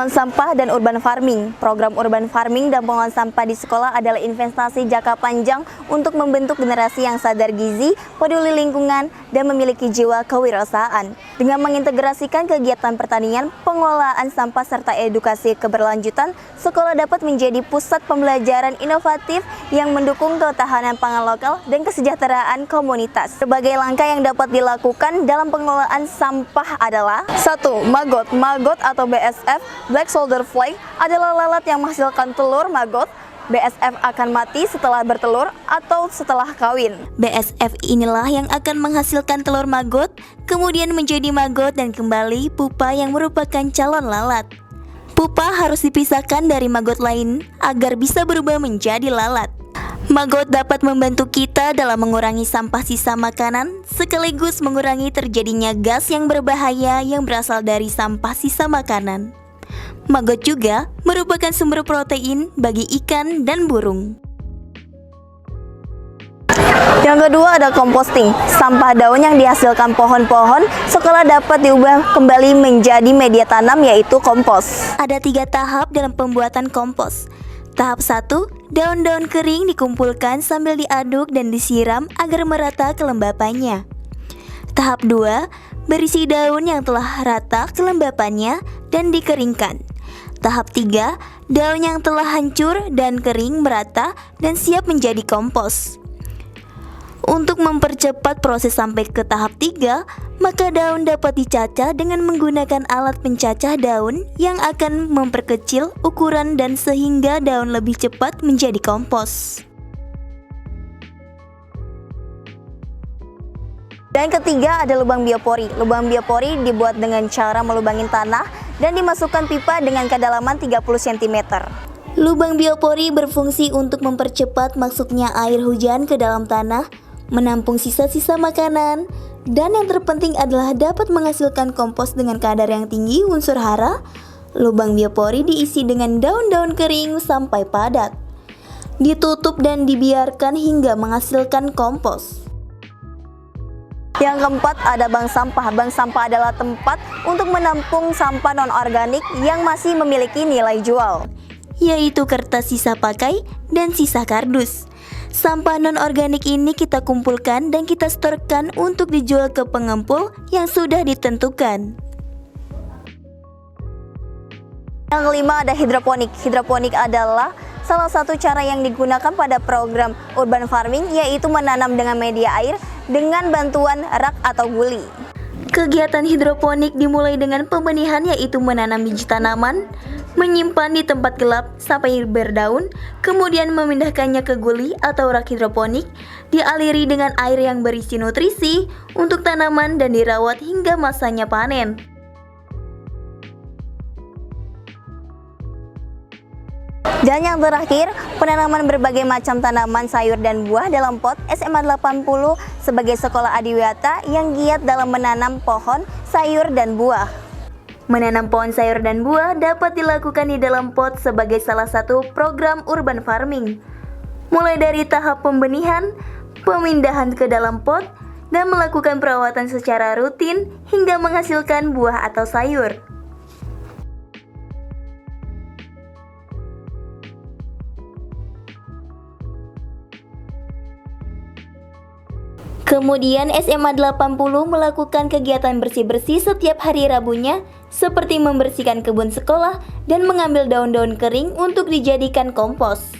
Pengolahan sampah dan urban farming. Program urban farming dan pengolahan sampah di sekolah adalah investasi jangka panjang untuk membentuk generasi yang sadar gizi, peduli lingkungan, dan memiliki jiwa kewirausahaan. Dengan mengintegrasikan kegiatan pertanian, pengelolaan sampah, serta edukasi keberlanjutan, sekolah dapat menjadi pusat pembelajaran inovatif yang mendukung ketahanan pangan lokal dan kesejahteraan komunitas. Berbagai langkah yang dapat dilakukan dalam pengelolaan sampah adalah: 1. Maggot. Maggot atau BSF, Black Soldier Fly, adalah lalat yang menghasilkan telur maggot. BSF akan mati setelah bertelur atau setelah kawin. BSF inilah yang akan menghasilkan telur maggot, kemudian menjadi maggot dan kembali pupa yang merupakan calon lalat. Pupa harus dipisahkan dari maggot lain agar bisa berubah menjadi lalat. Maggot dapat membantu kita dalam mengurangi sampah sisa makanan, sekaligus mengurangi terjadinya gas yang berbahaya yang berasal dari sampah sisa makanan. Maggot juga merupakan sumber protein bagi ikan dan burung. Yang kedua ada composting. Sampah daun yang dihasilkan pohon-pohon sekolah dapat diubah kembali menjadi media tanam, yaitu kompos. Ada 3 tahap dalam pembuatan kompos. Tahap 1, daun-daun kering dikumpulkan sambil diaduk dan disiram agar merata kelembapannya. Tahap 2, berisi daun yang telah rata kelembapannya dan dikeringkan. Tahap 3, daun yang telah hancur dan kering merata dan siap menjadi kompos. Untuk mempercepat proses sampai ke tahap 3, maka daun dapat dicacah dengan menggunakan alat pencacah daun yang akan memperkecil ukuran dan sehingga daun lebih cepat menjadi kompos. Dan ketiga ada lubang biopori. Lubang biopori dibuat dengan cara melubangin tanah dan dimasukkan pipa dengan kedalaman 30 cm. Lubang biopori berfungsi untuk mempercepat masuknya air hujan ke dalam tanah, menampung sisa-sisa makanan, dan yang terpenting adalah dapat menghasilkan kompos dengan kadar yang tinggi unsur hara. Lubang biopori diisi dengan daun-daun kering sampai padat, ditutup dan dibiarkan hingga menghasilkan kompos. Yang keempat ada bank sampah. Bank sampah adalah tempat untuk menampung sampah non-organik yang masih memiliki nilai jual, yaitu kertas sisa pakai dan sisa kardus. Sampah non-organik ini kita kumpulkan dan kita setorkan untuk dijual ke pengempul yang sudah ditentukan. Yang kelima ada hidroponik. Hidroponik adalah salah satu cara yang digunakan pada program urban farming, yaitu menanam dengan media air dengan bantuan rak atau guli. Kegiatan hidroponik dimulai dengan pembenihan, yaitu menanam biji tanaman, menyimpan di tempat gelap sampai berdaun, kemudian memindahkannya ke guli atau rak hidroponik, dialiri dengan air yang berisi nutrisi untuk tanaman dan dirawat hingga masanya panen. Dan yang terakhir, penanaman berbagai macam tanaman sayur dan buah dalam pot. SMA 80 sebagai sekolah adiwiyata yang giat dalam menanam pohon, sayur, dan buah. Menanam pohon sayur dan buah dapat dilakukan di dalam pot sebagai salah satu program urban farming. Mulai dari tahap pembenihan, pemindahan ke dalam pot, dan melakukan perawatan secara rutin hingga menghasilkan buah atau sayur. Kemudian SMA 80 melakukan kegiatan bersih-bersih setiap hari Rabunya, seperti membersihkan kebun sekolah dan mengambil daun-daun kering untuk dijadikan kompos.